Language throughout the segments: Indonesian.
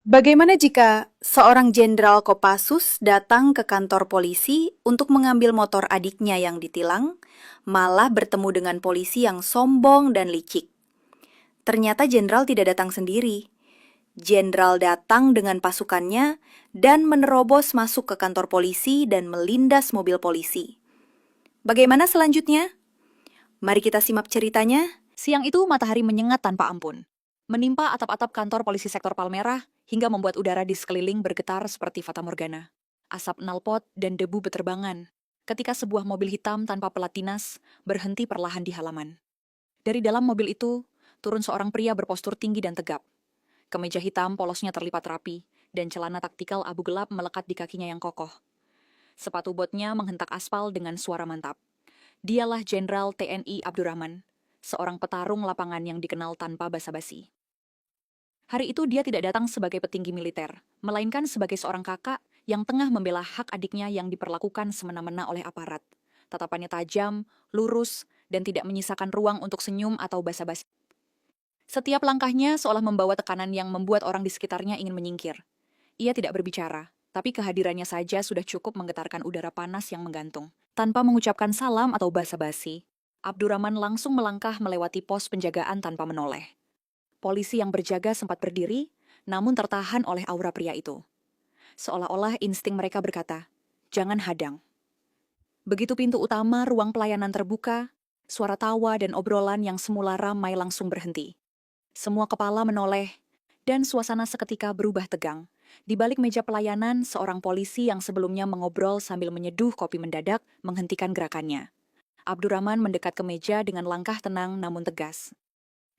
Bagaimana jika seorang Jenderal Kopassus datang ke kantor polisi untuk mengambil motor adiknya yang ditilang, malah bertemu dengan polisi yang sombong dan licik? Ternyata Jenderal tidak datang sendiri. Jenderal datang dengan pasukannya dan menerobos masuk ke kantor polisi dan melindas mobil polisi. Bagaimana selanjutnya? Mari kita simak ceritanya. Siang itu matahari menyengat tanpa ampun, menimpa atap-atap kantor polisi sektor Palmerah hingga membuat udara di sekeliling bergetar seperti fata morgana. Asap knalpot dan debu beterbangan ketika sebuah mobil hitam tanpa pelat dinas berhenti perlahan di halaman. Dari dalam mobil itu, turun seorang pria berpostur tinggi dan tegap. Kemeja hitam polosnya terlipat rapi, dan celana taktikal abu gelap melekat di kakinya yang kokoh. Sepatu botnya menghentak aspal dengan suara mantap. Dialah Jenderal TNI Abdurrahman, seorang petarung lapangan yang dikenal tanpa basa-basi. Hari itu dia tidak datang sebagai petinggi militer, melainkan sebagai seorang kakak yang tengah membela hak adiknya yang diperlakukan semena-mena oleh aparat. Tatapannya tajam, lurus, dan tidak menyisakan ruang untuk senyum atau basa-basi. Setiap langkahnya seolah membawa tekanan yang membuat orang di sekitarnya ingin menyingkir. Ia tidak berbicara, tapi kehadirannya saja sudah cukup menggetarkan udara panas yang menggantung. Tanpa mengucapkan salam atau basa-basi, Abdurrahman langsung melangkah melewati pos penjagaan tanpa menoleh. Polisi yang berjaga sempat berdiri, namun tertahan oleh aura pria itu. Seolah-olah insting mereka berkata, "Jangan hadang." Begitu pintu utama ruang pelayanan terbuka, suara tawa dan obrolan yang semula ramai langsung berhenti. Semua kepala menoleh, dan suasana seketika berubah tegang. Di balik meja pelayanan, seorang polisi yang sebelumnya mengobrol sambil menyeduh kopi mendadak menghentikan gerakannya. Abdurrahman mendekat ke meja dengan langkah tenang namun tegas.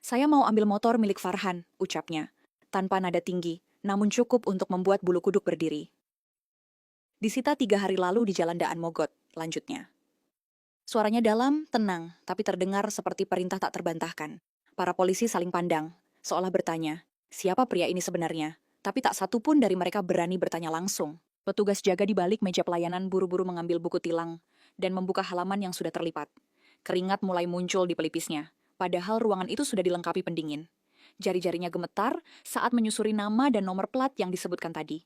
"Saya mau ambil motor milik Farhan," ucapnya, tanpa nada tinggi, namun cukup untuk membuat bulu kuduk berdiri. "Disita 3 hari lalu di Jalan Daan Mogot," lanjutnya. Suaranya dalam, tenang, tapi terdengar seperti perintah tak terbantahkan. Para polisi saling pandang, seolah bertanya, siapa pria ini sebenarnya? Tapi tak satu pun dari mereka berani bertanya langsung. Petugas jaga di balik meja pelayanan buru-buru mengambil buku tilang dan membuka halaman yang sudah terlipat. Keringat mulai muncul di pelipisnya, padahal ruangan itu sudah dilengkapi pendingin. Jari-jarinya gemetar saat menyusuri nama dan nomor plat yang disebutkan tadi.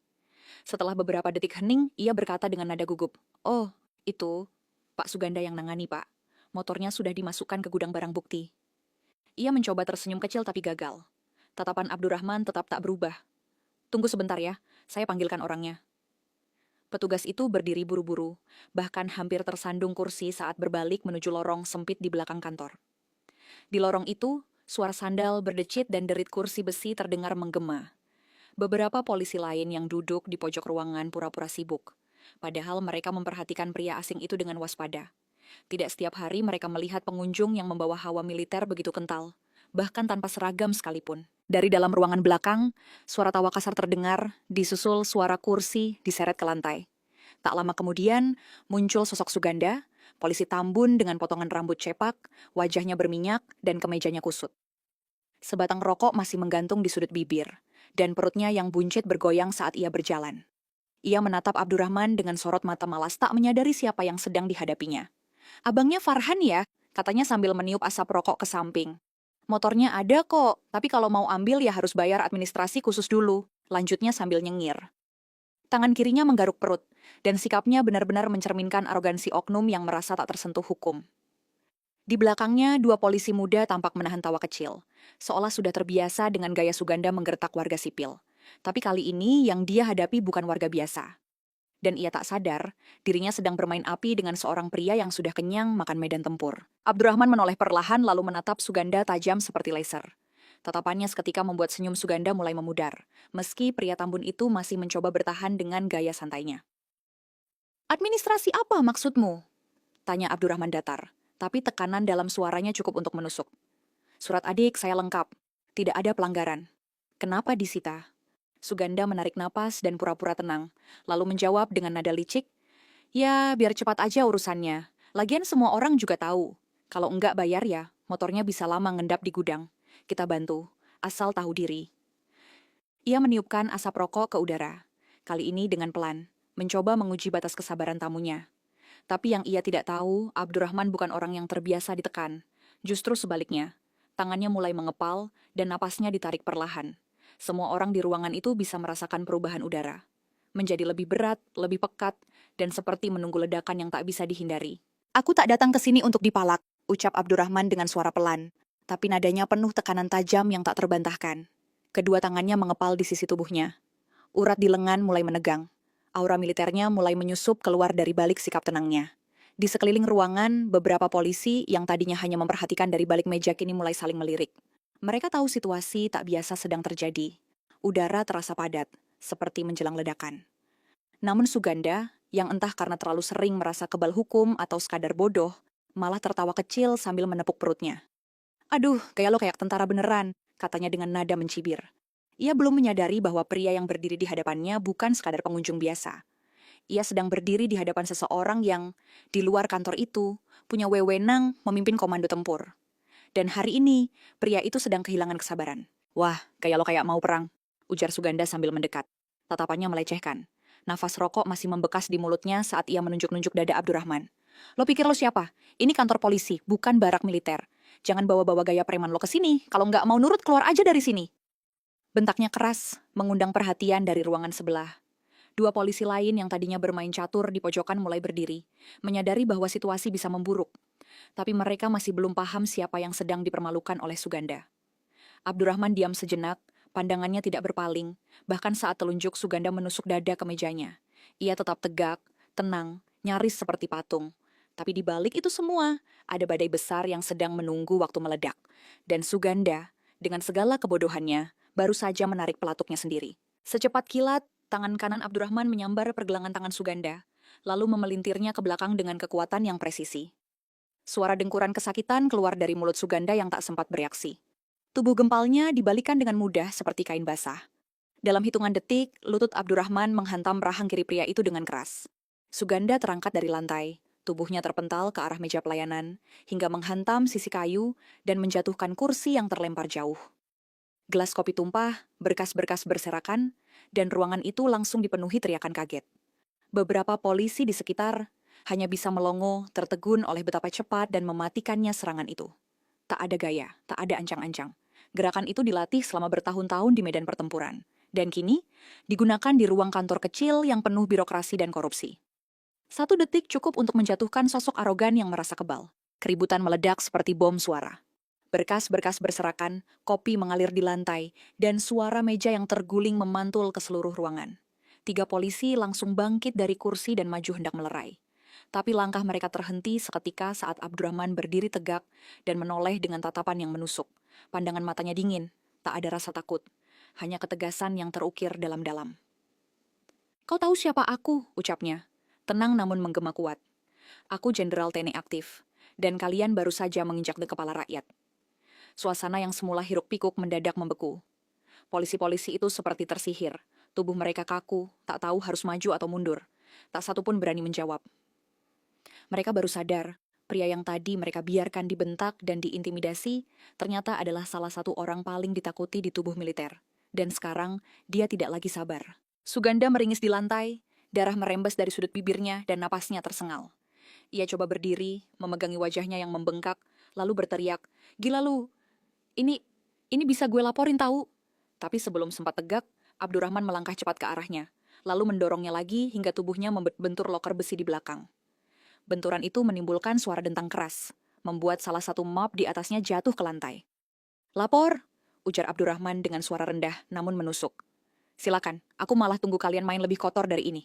Setelah beberapa detik hening, ia berkata dengan nada gugup, "Oh, itu Pak Suganda yang nangani, Pak. Motornya sudah dimasukkan ke gudang barang bukti." Ia mencoba tersenyum kecil tapi gagal. Tatapan Abdurrahman tetap tak berubah. "Tunggu sebentar ya, saya panggilkan orangnya." Petugas itu berdiri buru-buru, bahkan hampir tersandung kursi saat berbalik menuju lorong sempit di belakang kantor. Di lorong itu, suara sandal berdecit dan derit kursi besi terdengar menggema. Beberapa polisi lain yang duduk di pojok ruangan pura-pura sibuk. Padahal mereka memperhatikan pria asing itu dengan waspada. Tidak setiap hari mereka melihat pengunjung yang membawa hawa militer begitu kental, bahkan tanpa seragam sekalipun. Dari dalam ruangan belakang, suara tawa kasar terdengar, disusul suara kursi diseret ke lantai. Tak lama kemudian, muncul sosok Suganda, polisi tambun dengan potongan rambut cepak, wajahnya berminyak, dan kemejanya kusut. Sebatang rokok masih menggantung di sudut bibir, dan perutnya yang buncit bergoyang saat ia berjalan. Ia menatap Abdurrahman dengan sorot mata malas tak menyadari siapa yang sedang dihadapinya. "Abangnya Farhan ya?" katanya sambil meniup asap rokok ke samping. "Motornya ada kok, tapi kalau mau ambil ya harus bayar administrasi khusus dulu," lanjutnya sambil nyengir. Tangan kirinya menggaruk perut, dan sikapnya benar-benar mencerminkan arogansi oknum yang merasa tak tersentuh hukum. Di belakangnya, dua polisi muda tampak menahan tawa kecil, seolah sudah terbiasa dengan gaya Suganda menggertak warga sipil. Tapi kali ini yang dia hadapi bukan warga biasa. Dan ia tak sadar, dirinya sedang bermain api dengan seorang pria yang sudah kenyang makan medan tempur. Abdurrahman menoleh perlahan lalu menatap Suganda tajam seperti laser. Tatapannya seketika membuat senyum Suganda mulai memudar, meski pria tambun itu masih mencoba bertahan dengan gaya santainya. "Administrasi apa maksudmu?" tanya Abdurrahman datar, tapi tekanan dalam suaranya cukup untuk menusuk. "Surat adik saya lengkap. Tidak ada pelanggaran." "Kenapa disita?" Suganda menarik napas dan pura-pura tenang, lalu menjawab dengan nada licik, "Ya, biar cepat aja urusannya. Lagian semua orang juga tahu. Kalau enggak bayar ya, motornya bisa lama ngendap di gudang. Kita bantu, asal tahu diri." Ia meniupkan asap rokok ke udara. Kali ini dengan pelan, mencoba menguji batas kesabaran tamunya. Tapi yang ia tidak tahu, Abdurrahman bukan orang yang terbiasa ditekan. Justru sebaliknya, tangannya mulai mengepal dan napasnya ditarik perlahan. Semua orang di ruangan itu bisa merasakan perubahan udara. Menjadi lebih berat, lebih pekat, dan seperti menunggu ledakan yang tak bisa dihindari. Aku tak datang ke sini untuk dipalak, ucap Abdurrahman dengan suara pelan. Tapi nadanya penuh tekanan tajam yang tak terbantahkan. Kedua tangannya mengepal di sisi tubuhnya. Urat di lengan mulai menegang. Aura militernya mulai menyusup keluar dari balik sikap tenangnya. Di sekeliling ruangan, beberapa polisi yang tadinya hanya memperhatikan dari balik meja kini mulai saling melirik. Mereka tahu situasi tak biasa sedang terjadi. Udara terasa padat, seperti menjelang ledakan. Namun Suganda, yang entah karena terlalu sering merasa kebal hukum atau sekadar bodoh, malah tertawa kecil sambil menepuk perutnya. Aduh, gaya lo kayak tentara beneran, katanya dengan nada mencibir. Ia belum menyadari bahwa pria yang berdiri di hadapannya bukan sekadar pengunjung biasa. Ia sedang berdiri di hadapan seseorang yang, di luar kantor itu, punya wewenang memimpin komando tempur. Dan hari ini, pria itu sedang kehilangan kesabaran. Wah, gaya lo kayak mau perang, ujar Suganda sambil mendekat. Tatapannya melecehkan. Nafas rokok masih membekas di mulutnya saat ia menunjuk-nunjuk dada Abdurrahman. Lo pikir lo siapa? Ini kantor polisi, bukan barak militer. Jangan bawa-bawa gaya preman lo ke sini. Kalau nggak mau nurut, keluar aja dari sini. Bentaknya keras, mengundang perhatian dari ruangan sebelah. Dua polisi lain yang tadinya bermain catur di pojokan mulai berdiri, menyadari bahwa situasi bisa memburuk. Tapi mereka masih belum paham siapa yang sedang dipermalukan oleh Suganda. Abdurrahman diam sejenak, pandangannya tidak berpaling, bahkan saat telunjuk Suganda menusuk dada ke mejanya. Ia tetap tegak, tenang, nyaris seperti patung. Tapi di balik itu semua, ada badai besar yang sedang menunggu waktu meledak. Dan Suganda, dengan segala kebodohannya, baru saja menarik pelatuknya sendiri. Secepat kilat, tangan kanan Abdurrahman menyambar pergelangan tangan Suganda, lalu memelintirnya ke belakang dengan kekuatan yang presisi. Suara dengkuran kesakitan keluar dari mulut Suganda yang tak sempat bereaksi. Tubuh gempalnya dibalikan dengan mudah seperti kain basah. Dalam hitungan detik, lutut Abdurrahman menghantam rahang kiri pria itu dengan keras. Suganda terangkat dari lantai, tubuhnya terpental ke arah meja pelayanan, hingga menghantam sisi kayu dan menjatuhkan kursi yang terlempar jauh. Gelas kopi tumpah, berkas-berkas berserakan, dan ruangan itu langsung dipenuhi teriakan kaget. Beberapa polisi di sekitar hanya bisa melongo, tertegun oleh betapa cepat dan mematikannya serangan itu. Tak ada gaya, tak ada ancang-ancang. Gerakan itu dilatih selama bertahun-tahun di medan pertempuran. Dan kini, digunakan di ruang kantor kecil yang penuh birokrasi dan korupsi. 1 detik cukup untuk menjatuhkan sosok arogan yang merasa kebal. Keributan meledak seperti bom suara. Berkas-berkas berserakan, kopi mengalir di lantai, dan suara meja yang terguling memantul ke seluruh ruangan. 3 polisi langsung bangkit dari kursi dan maju hendak melerai. Tapi langkah mereka terhenti seketika saat Abdurrahman berdiri tegak dan menoleh dengan tatapan yang menusuk. Pandangan matanya dingin, tak ada rasa takut. Hanya ketegasan yang terukir dalam-dalam. Kau tahu siapa aku, ucapnya. Tenang namun menggema kuat. Aku Jenderal TNI aktif, dan kalian baru saja menginjak di kepala rakyat. Suasana yang semula hiruk-pikuk mendadak membeku. Polisi-polisi itu seperti tersihir. Tubuh mereka kaku, tak tahu harus maju atau mundur. Tak satu pun berani menjawab. Mereka baru sadar, pria yang tadi mereka biarkan dibentak dan diintimidasi, ternyata adalah salah satu orang paling ditakuti di tubuh militer. Dan sekarang, dia tidak lagi sabar. Suganda meringis di lantai, darah merembes dari sudut bibirnya dan napasnya tersengal. Ia coba berdiri, memegangi wajahnya yang membengkak, lalu berteriak, "Gila lu! Ini bisa gue laporin tahu." Tapi sebelum sempat tegak, Abdurrahman melangkah cepat ke arahnya, lalu mendorongnya lagi hingga tubuhnya membentur loker besi di belakang. Benturan itu menimbulkan suara dentang keras, membuat salah satu map di atasnya jatuh ke lantai. "Lapor!" ujar Abdurrahman dengan suara rendah namun menusuk. "Silakan, aku malah tunggu kalian main lebih kotor dari ini."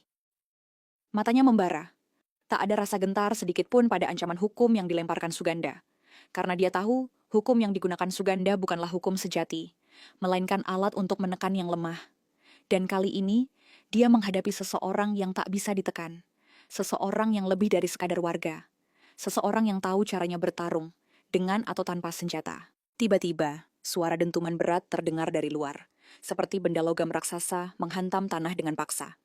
Matanya membara. Tak ada rasa gentar sedikit pun pada ancaman hukum yang dilemparkan Suganda. Karena dia tahu, hukum yang digunakan Suganda bukanlah hukum sejati, melainkan alat untuk menekan yang lemah. Dan kali ini, dia menghadapi seseorang yang tak bisa ditekan. Seseorang yang lebih dari sekadar warga. Seseorang yang tahu caranya bertarung, dengan atau tanpa senjata. Tiba-tiba, suara dentuman berat terdengar dari luar, seperti benda logam raksasa menghantam tanah dengan paksa.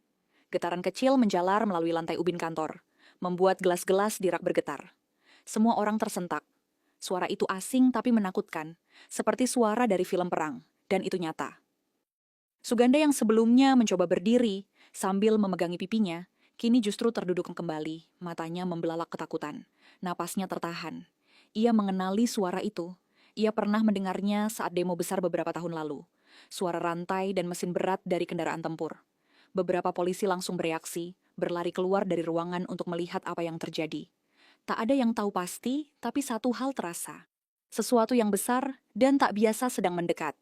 Getaran kecil menjalar melalui lantai ubin kantor, membuat gelas-gelas di rak bergetar. Semua orang tersentak. Suara itu asing tapi menakutkan, seperti suara dari film perang, dan itu nyata. Suganda yang sebelumnya mencoba berdiri, sambil memegangi pipinya, kini justru terduduk kembali, matanya membelalak ketakutan. Napasnya tertahan. Ia mengenali suara itu. Ia pernah mendengarnya saat demo besar beberapa tahun lalu. suara rantai dan mesin berat dari kendaraan tempur. Beberapa polisi langsung bereaksi, berlari keluar dari ruangan untuk melihat apa yang terjadi. Tak ada yang tahu pasti, tapi satu hal terasa. Sesuatu yang besar dan tak biasa sedang mendekat.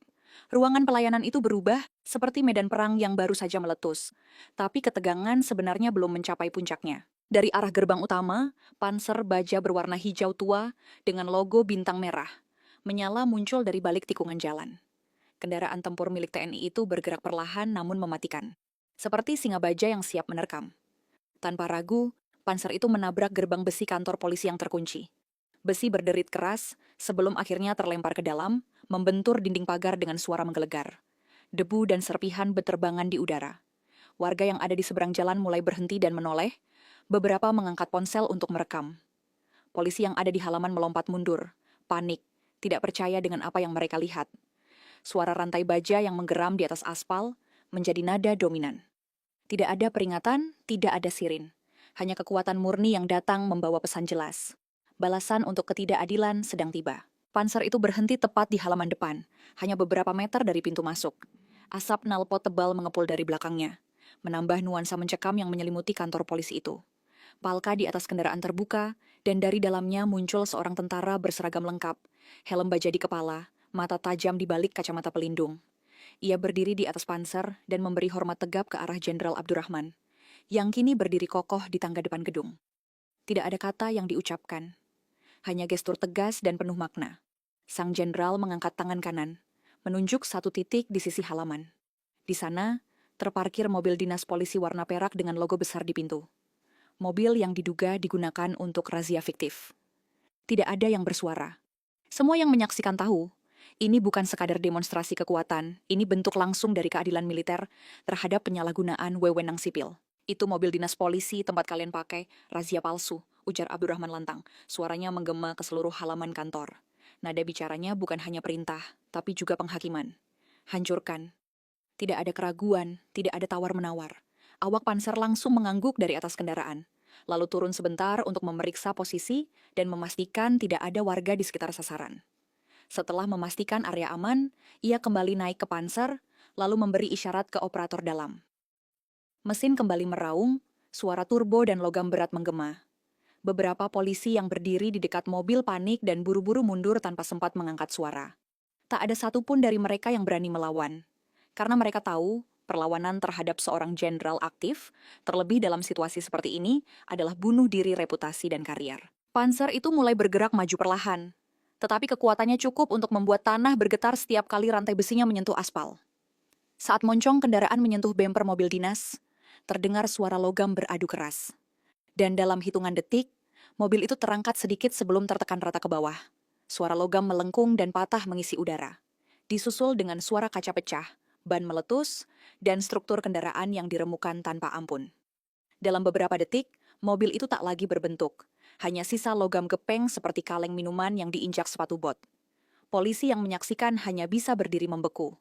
Ruangan pelayanan itu berubah seperti medan perang yang baru saja meletus. Tapi ketegangan sebenarnya belum mencapai puncaknya. Dari arah gerbang utama, panser baja berwarna hijau tua dengan logo bintang merah menyala muncul dari balik tikungan jalan. Kendaraan tempur milik TNI itu bergerak perlahan namun mematikan. Seperti singa baja yang siap menerkam. Tanpa ragu, panser itu menabrak gerbang besi kantor polisi yang terkunci. Besi berderit keras sebelum akhirnya terlempar ke dalam, membentur dinding pagar dengan suara menggelegar. Debu dan serpihan beterbangan di udara. Warga yang ada di seberang jalan mulai berhenti dan menoleh, beberapa mengangkat ponsel untuk merekam. Polisi yang ada di halaman melompat mundur, panik, tidak percaya dengan apa yang mereka lihat. Suara rantai baja yang menggeram di atas aspal menjadi nada dominan. Tidak ada peringatan, tidak ada sirin. Hanya kekuatan murni yang datang membawa pesan jelas. Balasan untuk ketidakadilan sedang tiba. Panser itu berhenti tepat di halaman depan, hanya beberapa meter dari pintu masuk. Asap knalpot tebal mengepul dari belakangnya, menambah nuansa mencekam yang menyelimuti kantor polisi itu. Palka di atas kendaraan terbuka, dan dari dalamnya muncul seorang tentara berseragam lengkap, helm baja di kepala, mata tajam di balik kacamata pelindung. Ia berdiri di atas panser dan memberi hormat tegap ke arah Jenderal Abdurrahman, yang kini berdiri kokoh di tangga depan gedung. Tidak ada kata yang diucapkan, hanya gestur tegas dan penuh makna. Sang jenderal mengangkat tangan kanan, menunjuk satu titik di sisi halaman. Di sana, terparkir mobil dinas polisi warna perak dengan logo besar di pintu. Mobil yang diduga digunakan untuk razia fiktif. Tidak ada yang bersuara. Semua yang menyaksikan tahu, ini bukan sekadar demonstrasi kekuatan, ini bentuk langsung dari keadilan militer terhadap penyalahgunaan wewenang sipil. Itu mobil dinas polisi tempat kalian pakai, razia palsu, ujar Abdurrahman lantang. Suaranya menggema ke seluruh halaman kantor. Nada bicaranya bukan hanya perintah, tapi juga penghakiman. Hancurkan. Tidak ada keraguan, tidak ada tawar-menawar. Awak panser langsung mengangguk dari atas kendaraan, lalu turun sebentar untuk memeriksa posisi dan memastikan tidak ada warga di sekitar sasaran. Setelah memastikan area aman, ia kembali naik ke panser, lalu memberi isyarat ke operator dalam. Mesin kembali meraung, suara turbo dan logam berat menggema. Beberapa polisi yang berdiri di dekat mobil panik dan buru-buru mundur tanpa sempat mengangkat suara. Tak ada satupun dari mereka yang berani melawan. Karena mereka tahu, perlawanan terhadap seorang jenderal aktif, terlebih dalam situasi seperti ini, adalah bunuh diri reputasi dan karier. Panser itu mulai bergerak maju perlahan, tetapi kekuatannya cukup untuk membuat tanah bergetar setiap kali rantai besinya menyentuh aspal. Saat moncong kendaraan menyentuh bemper mobil dinas, terdengar suara logam beradu keras. Dan dalam hitungan detik, mobil itu terangkat sedikit sebelum tertekan rata ke bawah. Suara logam melengkung dan patah mengisi udara. Disusul dengan suara kaca pecah, ban meletus, dan struktur kendaraan yang diremukan tanpa ampun. Dalam beberapa detik, mobil itu tak lagi berbentuk. Hanya sisa logam gepeng seperti kaleng minuman yang diinjak sepatu bot. Polisi yang menyaksikan hanya bisa berdiri membeku.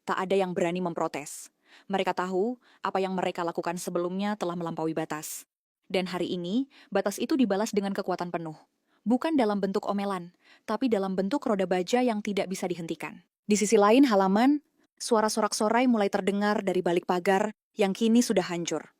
Tak ada yang berani memprotes. Mereka tahu apa yang mereka lakukan sebelumnya telah melampaui batas. Dan hari ini, batas itu dibalas dengan kekuatan penuh. Bukan dalam bentuk omelan, tapi dalam bentuk roda baja yang tidak bisa dihentikan. Di sisi lain halaman, suara sorak-sorai mulai terdengar dari balik pagar yang kini sudah hancur.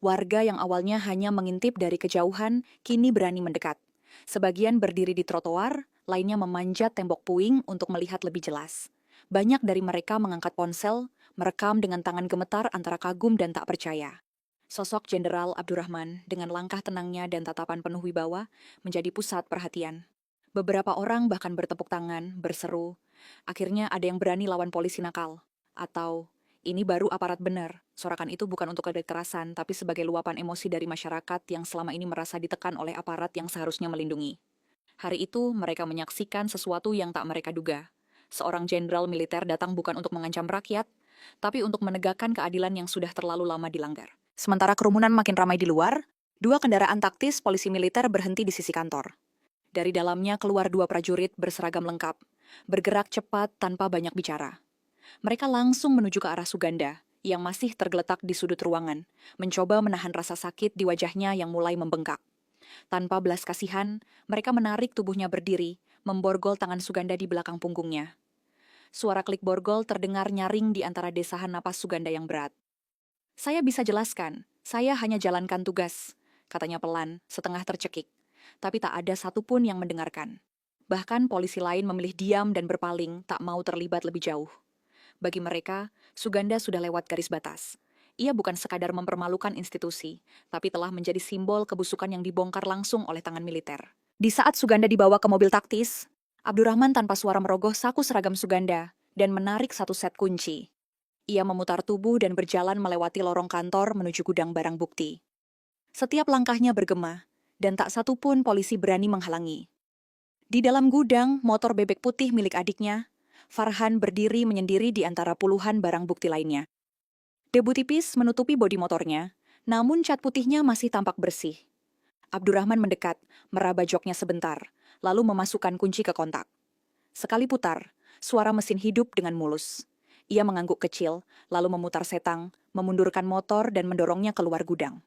Warga yang awalnya hanya mengintip dari kejauhan, kini berani mendekat. Sebagian berdiri di trotoar, lainnya memanjat tembok puing untuk melihat lebih jelas. Banyak dari mereka mengangkat ponsel, merekam dengan tangan gemetar antara kagum dan tak percaya. Sosok Jenderal Abdurrahman dengan langkah tenangnya dan tatapan penuh wibawa menjadi pusat perhatian. Beberapa orang bahkan bertepuk tangan, berseru. Akhirnya ada yang berani lawan polisi nakal. Atau, ini baru aparat benar. Sorakan itu bukan untuk kekerasan, tapi sebagai luapan emosi dari masyarakat yang selama ini merasa ditekan oleh aparat yang seharusnya melindungi. Hari itu, mereka menyaksikan sesuatu yang tak mereka duga. Seorang jenderal militer datang bukan untuk mengancam rakyat, tapi untuk menegakkan keadilan yang sudah terlalu lama dilanggar. Sementara kerumunan makin ramai di luar, 2 kendaraan taktis polisi militer berhenti di sisi kantor. Dari dalamnya keluar 2 prajurit berseragam lengkap, bergerak cepat tanpa banyak bicara. Mereka langsung menuju ke arah Suganda, yang masih tergeletak di sudut ruangan, mencoba menahan rasa sakit di wajahnya yang mulai membengkak. Tanpa belas kasihan, mereka menarik tubuhnya berdiri, memborgol tangan Suganda di belakang punggungnya. Suara klik borgol terdengar nyaring di antara desahan napas Suganda yang berat. "Saya bisa jelaskan, saya hanya jalankan tugas," katanya pelan, setengah tercekik. Tapi tak ada satupun yang mendengarkan. Bahkan polisi lain memilih diam dan berpaling, tak mau terlibat lebih jauh. Bagi mereka, Suganda sudah lewat garis batas. Ia bukan sekadar mempermalukan institusi, tapi telah menjadi simbol kebusukan yang dibongkar langsung oleh tangan militer. Di saat Suganda dibawa ke mobil taktis, Abdurrahman tanpa suara merogoh saku seragam Suganda dan menarik satu set kunci. Ia memutar tubuh dan berjalan melewati lorong kantor menuju gudang barang bukti. Setiap langkahnya bergema, dan tak satu pun polisi berani menghalangi. Di dalam gudang, motor bebek putih milik adiknya, Farhan berdiri menyendiri di antara puluhan barang bukti lainnya. Debu tipis menutupi bodi motornya, namun cat putihnya masih tampak bersih. Abdurrahman mendekat, meraba joknya sebentar, lalu memasukkan kunci ke kontak. Sekali putar, suara mesin hidup dengan mulus. Ia mengangguk kecil, lalu memutar setang, memundurkan motor dan mendorongnya keluar gudang.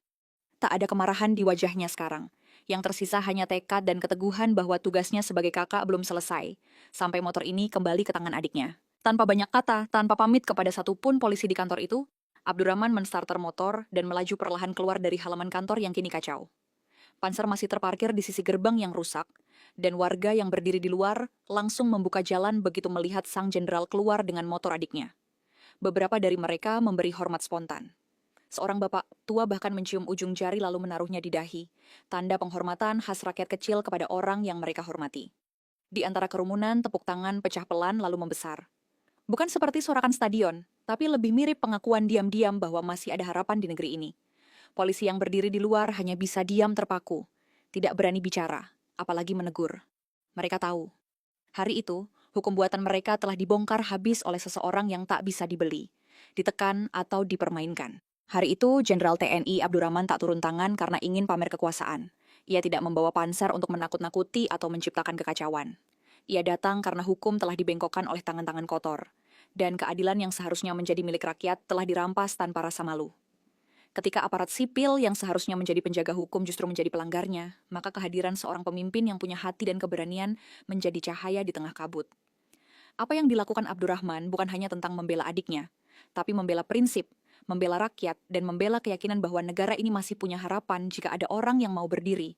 Tak ada kemarahan di wajahnya sekarang. Yang tersisa hanya tekad dan keteguhan bahwa tugasnya sebagai kakak belum selesai, sampai motor ini kembali ke tangan adiknya. Tanpa banyak kata, tanpa pamit kepada satupun polisi di kantor itu, Abdurrahman menstarter motor dan melaju perlahan keluar dari halaman kantor yang kini kacau. Panser masih terparkir di sisi gerbang yang rusak, dan warga yang berdiri di luar langsung membuka jalan begitu melihat sang jenderal keluar dengan motor adiknya. Beberapa dari mereka memberi hormat spontan. Seorang bapak tua bahkan mencium ujung jari lalu menaruhnya di dahi, tanda penghormatan khas rakyat kecil kepada orang yang mereka hormati. Di antara kerumunan, tepuk tangan pecah pelan lalu membesar. Bukan seperti sorakan stadion, tapi lebih mirip pengakuan diam-diam bahwa masih ada harapan di negeri ini. Polisi yang berdiri di luar hanya bisa diam terpaku, tidak berani bicara, apalagi menegur. Mereka tahu, hari itu, hukum buatan mereka telah dibongkar habis oleh seseorang yang tak bisa dibeli, ditekan atau dipermainkan. Hari itu, Jenderal TNI Abdurrahman tak turun tangan karena ingin pamer kekuasaan. Ia tidak membawa panser untuk menakut-nakuti atau menciptakan kekacauan. Ia datang karena hukum telah dibengkokkan oleh tangan-tangan kotor, dan keadilan yang seharusnya menjadi milik rakyat telah dirampas tanpa rasa malu. Ketika aparat sipil yang seharusnya menjadi penjaga hukum justru menjadi pelanggarnya, maka kehadiran seorang pemimpin yang punya hati dan keberanian menjadi cahaya di tengah kabut. Apa yang dilakukan Abdurrahman bukan hanya tentang membela adiknya, tapi membela prinsip, membela rakyat, dan membela keyakinan bahwa negara ini masih punya harapan jika ada orang yang mau berdiri,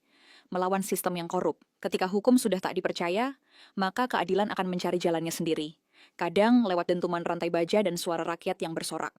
melawan sistem yang korup. Ketika hukum sudah tak dipercaya, maka keadilan akan mencari jalannya sendiri. Kadang lewat dentuman rantai baja dan suara rakyat yang bersorak.